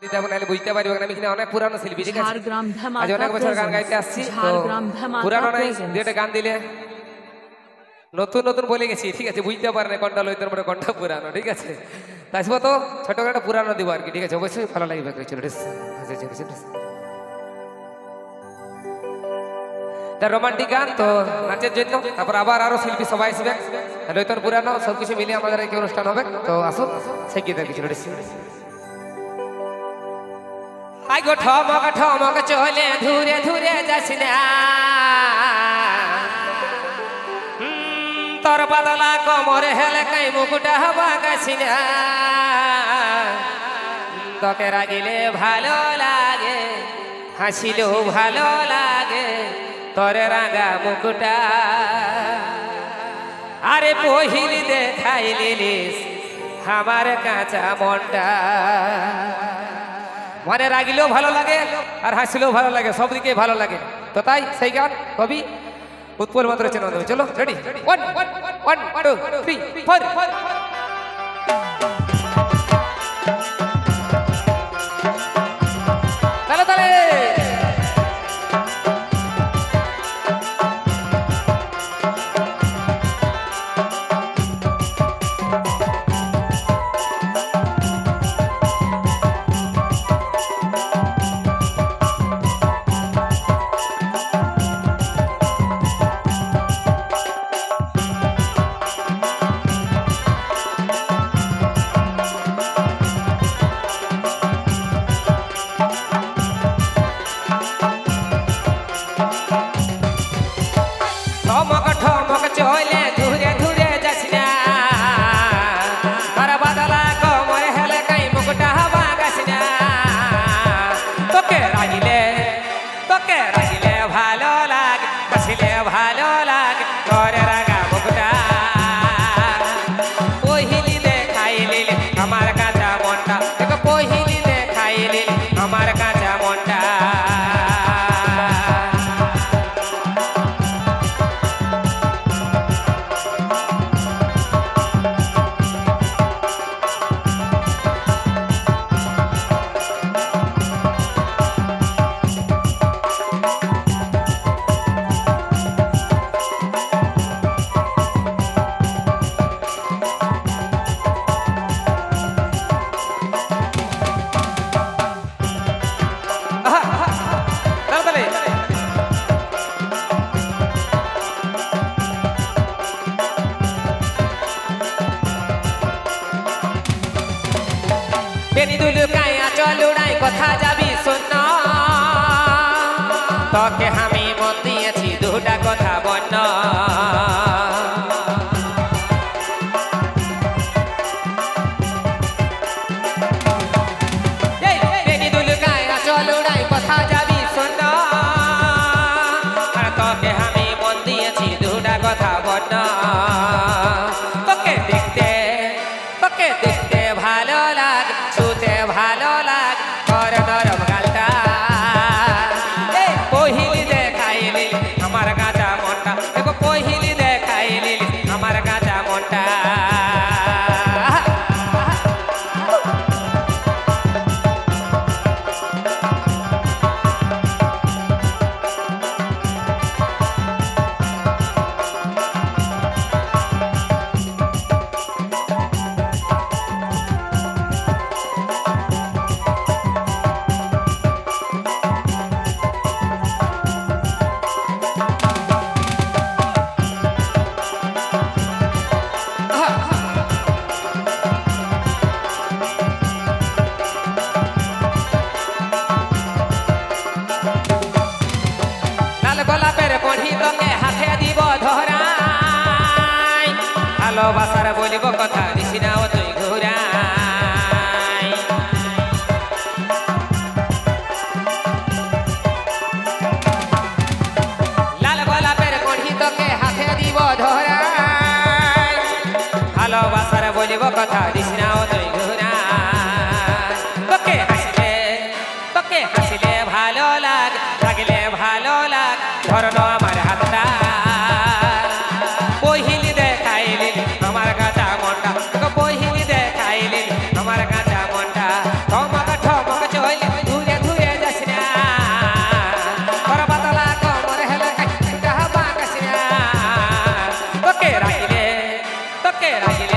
দিতে নাহলে বুঝতে পারবে না। আমি এখানে অনেক পুরানো শিল্পী, ঠিক আছে? আজ অনেক বছর গান গাইতে আসছি, তো পুরানো নাই, দুইটা গান দিলে নতুন নতুন বলে গেছি, ঠিক আছে? বুঝতে পারে না কোনটা লইতে পারে কোনটা পুরানো, ঠিক আছে? তাই তো ছোট করে একটা পুরানো দিব আর কি, ঠিক আছে? অবশ্যই ভালো লাগবে। রোমান্টিক গান তো নাচের জন্য, তারপর আবার আরো শিল্পী সবাই আসবে, লইতন পুরানো সবকিছু মিলে আমাদের এই অনুষ্ঠান হবে। তো আসুন সেই গীতের কিছু আই গো ঠমক ঠমক চলে ধুরে ধুরে যাস না, তোর বদলা কোমর হেলে কাই মুকুটা হবা গাছি না, তোকে রাগিলে ভালো লাগে, হাসিলেও ভালো লাগে তোর রাঙা মুকুটা, আরে পহিলি দেখাই লিলিস আমার কাঁচা মনটা। মানে রাগিলেও ভালো লাগে আর হাসিলেও ভালো লাগে, সব দিকে ভালো লাগে। তো তাই সেই গান কবি উৎপল মাত্র চেনা দেবে। চলো রেডি, 1 2 3 4 তালে তালে। ঠমক ঠমক চলে ধুরে ধুরে যাস না, তোর বদলা কোমর হেলে কাই মুকুটা হবা গাছ না, তোকে রাগিলে ভালো লাগে, হাসিলে ভালো লাগে তোর রাগা মুকুটা, পহিলি দেখাইলি আমার কাঁচা মনটা, পহিলি দেখাইলি আমার কাঁচা মনটা। বেনিদুল কায়া চলুড়াই কথা যাবি শোন, তোকে আমি মন দিয়েছি দুটা কথা বন্য, বেনিদুল কায়া চলুড়াই কথা যাবি শোন, তোকে আমি মন দিয়েছি দুটা কথা বন্য, তোকে দেখতে ভালো লাগে, শুতে ভালো লাগে তোর নরম গালটা, পহিলি দেখাইলি আমার কাঁচা মনটা, পহিলি দেখাইলি আমার কাঁচা মনটা। লাল গোলাপের পড়ি তোকে হাতে দিব ধরাই, ভালোবাসার বলিব কথা দিছি না তুই ঘুরাই, লাল গোলাপের পড়ি তোকে হাতে দিব ধরাই, ভালোবাসার বলিব কথা দিছি না তুই ঘুরাই, তোকে হাসিলে ভালো লাগে, রাগিলে ভালো লাগে ধরনো আমার হাতটা, পহিলি দেখাইলি আমার কাঁচা মনটা, পহিলি দেখাইলি আমার কাঁচা মনটা, ঠমক ঠমক তোকে রাগিলে